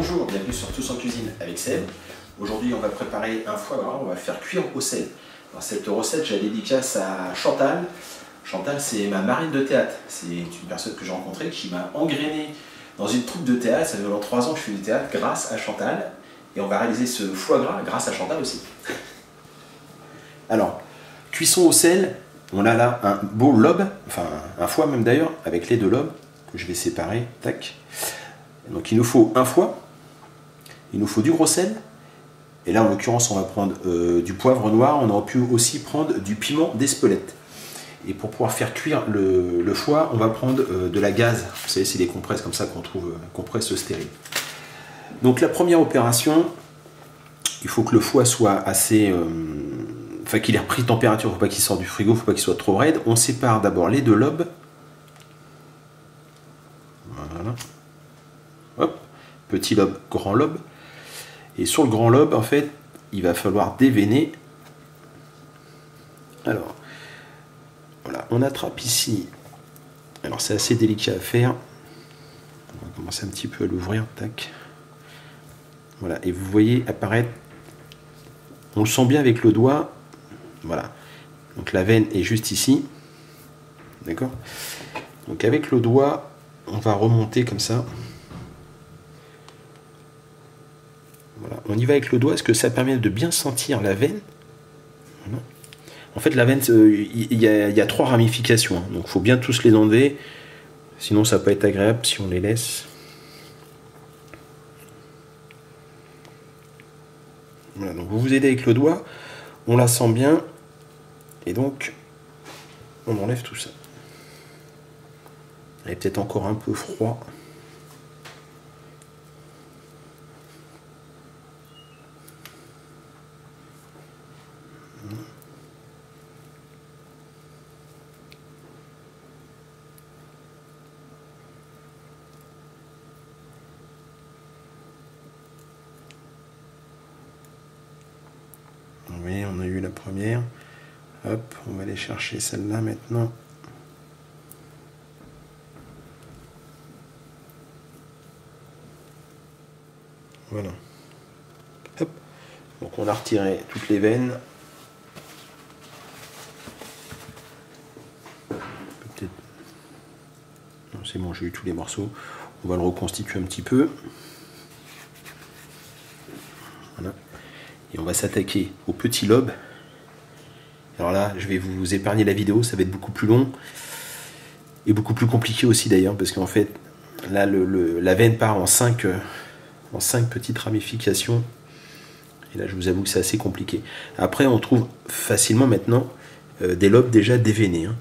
Bonjour, bienvenue sur Tous en cuisine avec Seb. Aujourd'hui on va préparer un foie gras, on va le faire cuire au sel. Alors, cette recette, j'ai la dédicace à Chantal. Chantal, c'est ma marraine de théâtre. C'est une personne que j'ai rencontrée qui m'a engrainé dans une troupe de théâtre. Ça fait pendant 3 ans que je fais du théâtre grâce à Chantal. Et on va réaliser ce foie gras grâce à Chantal aussi. Alors, cuisson au sel, on a là un beau lobe, enfin un foie même d'ailleurs, avec les 2 lobes que je vais séparer. Tac. Donc il nous faut un foie, il nous faut du gros sel, et là en l'occurrence on va prendre du poivre noir, on aurait pu aussi prendre du piment d'Espelette. Et pour pouvoir faire cuire le foie, on va prendre de la gaze, vous savez c'est des compresses comme ça qu'on trouve, compresses stériles. Donc la première opération, il faut que le foie soit assez... enfin qu'il ait repris température, il ne faut pas qu'il sorte du frigo, il ne faut pas qu'il soit trop raide. On sépare d'abord les 2 lobes. Voilà. Hop, petit lobe, grand lobe. Et sur le grand lobe, en fait, il va falloir déveiner. Alors, voilà, on attrape ici. Alors, c'est assez délicat à faire. On va commencer un petit peu à l'ouvrir. Tac. Voilà, et vous voyez apparaître. On le sent bien avec le doigt. Voilà. Donc, la veine est juste ici. D'accord? Donc, avec le doigt, on va remonter comme ça. Voilà. On y va avec le doigt, parce que ça permet de bien sentir la veine. Voilà. En fait, la veine, il y a 3 ramifications, hein. Donc il faut bien tous les enlever, sinon ça peut être agréable si on les laisse. Voilà, donc vous vous aidez avec le doigt, on la sent bien, et donc on enlève tout ça. Elle est peut-être encore un peu froid. Oui, on a eu la première. Hop, on va aller chercher celle-là maintenant. Voilà. Hop. Donc on a retiré toutes les veines. Peut-être. Non, c'est bon, j'ai eu tous les morceaux. On va le reconstituer un petit peu. Voilà. Et on va s'attaquer au petit lobe. Alors là, je vais vous épargner la vidéo, ça va être beaucoup plus long. Et beaucoup plus compliqué aussi d'ailleurs, parce qu'en fait, là, la veine part en 5 petites ramifications. Et là, je vous avoue que c'est assez compliqué. Après, on trouve facilement maintenant des lobes déjà déveinés, hein.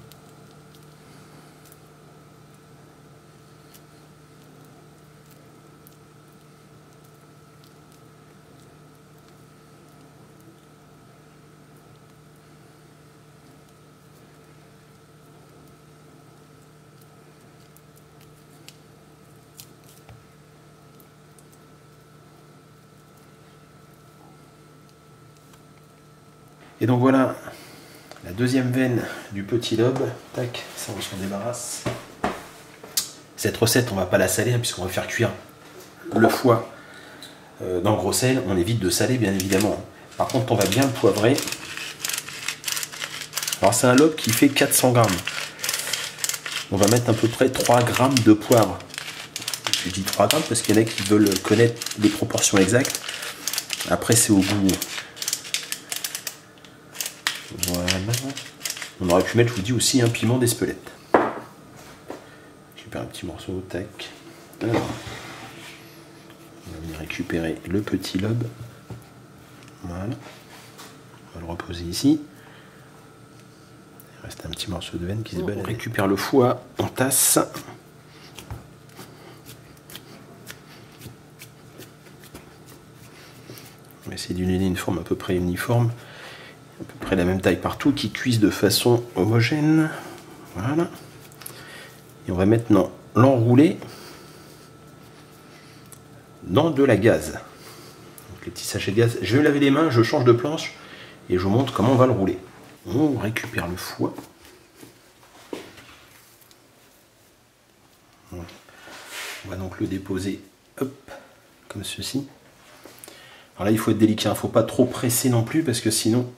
Et donc voilà la deuxième veine du petit lobe. Tac, ça on s'en débarrasse. Cette recette, on va pas la saler, hein, puisqu'on va faire cuire le foie dans le gros sel. On évite de saler, bien évidemment. Par contre, on va bien le poivrer. Alors c'est un lobe qui fait 400 grammes. On va mettre à peu près 3 grammes de poivre. Je dis 3 grammes parce qu'il y en a qui veulent connaître les proportions exactes. Après, c'est au goût. Voilà. On aurait pu mettre, je vous dis aussi, un piment d'Espelette. Je récupère un petit morceau, tac. Alors, on va venir récupérer le petit lobe. Voilà. On va le reposer ici. Il reste un petit morceau de veine qui se balade. On récupère le foie en tasse. On va essayer de lui donner une forme à peu près uniforme. À peu près la même taille partout, qui cuisent de façon homogène. Voilà. Et on va maintenant l'enrouler dans de la gaze. Donc les petits sachets de gaz. Je vais laver les mains, je change de planche et je vous montre comment on va le rouler. On récupère le foie. Voilà. On va donc le déposer, hop, comme ceci. Alors là, il faut être délicat, il ne faut pas trop presser non plus, parce que sinon,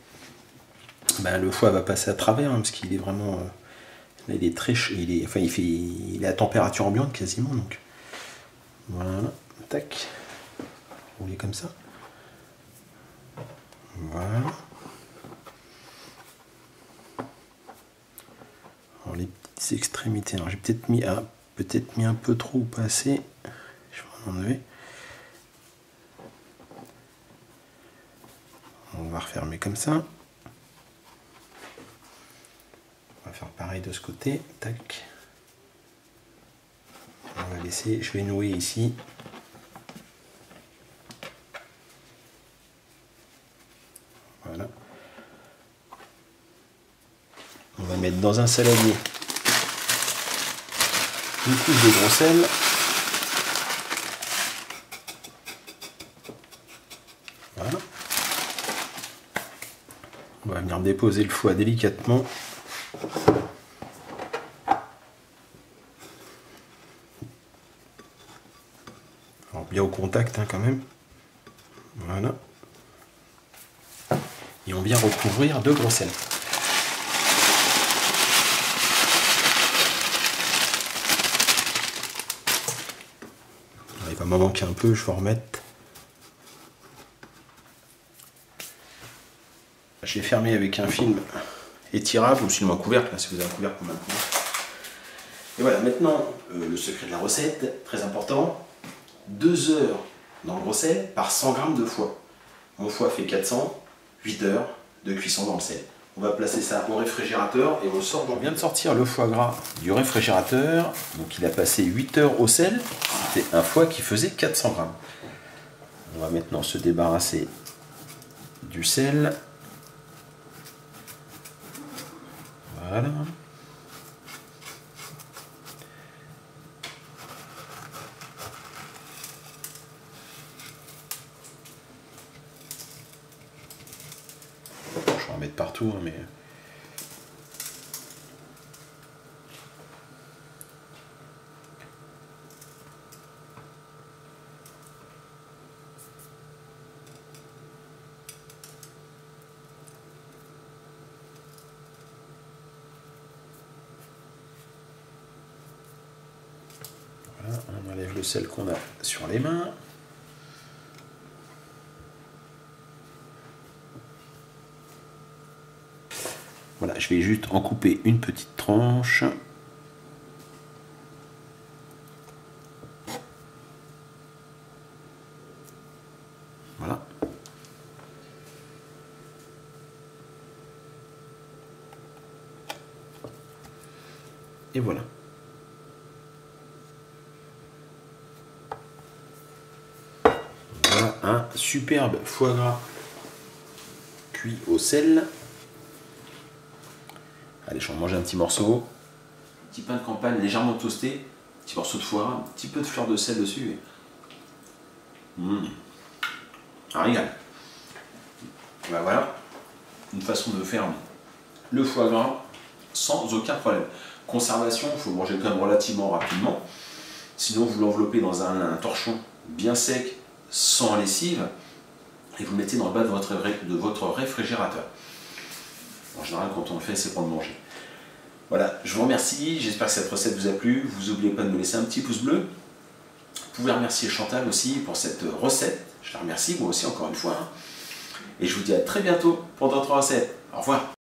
ben, le foie va passer à travers, hein, parce qu'il est vraiment... là, il est très chaud, il est à température ambiante quasiment, donc voilà, tac, rouler comme ça. Voilà. Alors, les petites extrémités, alors j'ai peut-être mis un peu trop ou pas assez. Je vais en enlever. On va refermer comme ça. On va faire pareil de ce côté. Tac. On va laisser. Je vais nouer ici. Voilà. On va mettre dans un saladier une couche de gros sel. Voilà. On va venir déposer le foie délicatement. Alors bien au contact hein, quand même. Voilà. Et on vient recouvrir de gros sel. Il va m'en manquer un peu, je vais en remettre. J'ai fermé avec un film étirable ou sinon un couvercle, si vous avez un couvercle comme un couvercle. Et voilà, maintenant, le secret de la recette, très important, 2 heures dans le gros sel par 100 g de foie. Mon foie fait 400, 8 heures de cuisson dans le sel. On va placer ça au réfrigérateur et on sort. On vient de sortir le foie gras du réfrigérateur, donc il a passé 8 heures au sel. C'était un foie qui faisait 400 g. On va maintenant se débarrasser du sel. Voilà. Je vais en mettre partout, mais... Voilà, on enlève le sel qu'on a sur les mains. Voilà, je vais juste en couper une petite tranche. Voilà. Et voilà. Voilà un superbe foie gras cuit au sel. Allez, je vais en manger un petit morceau. Petit pain de campagne légèrement toasté. Petit morceau de foie gras, un petit peu de fleur de sel dessus. Un régal. Et ben voilà, une façon de faire le foie gras sans aucun problème. Conservation, il faut manger quand même relativement rapidement. Sinon, vous l'enveloppez dans un torchon bien sec, sans lessive, et vous le mettez dans le bas de votre réfrigérateur. En général, quand on le fait, c'est pour le manger. Voilà, je vous remercie, j'espère que cette recette vous a plu. Vous n'oubliez pas de me laisser un petit pouce bleu. Vous pouvez remercier Chantal aussi pour cette recette. Je la remercie, moi aussi, encore une fois. Et je vous dis à très bientôt pour d'autres recettes. Au revoir.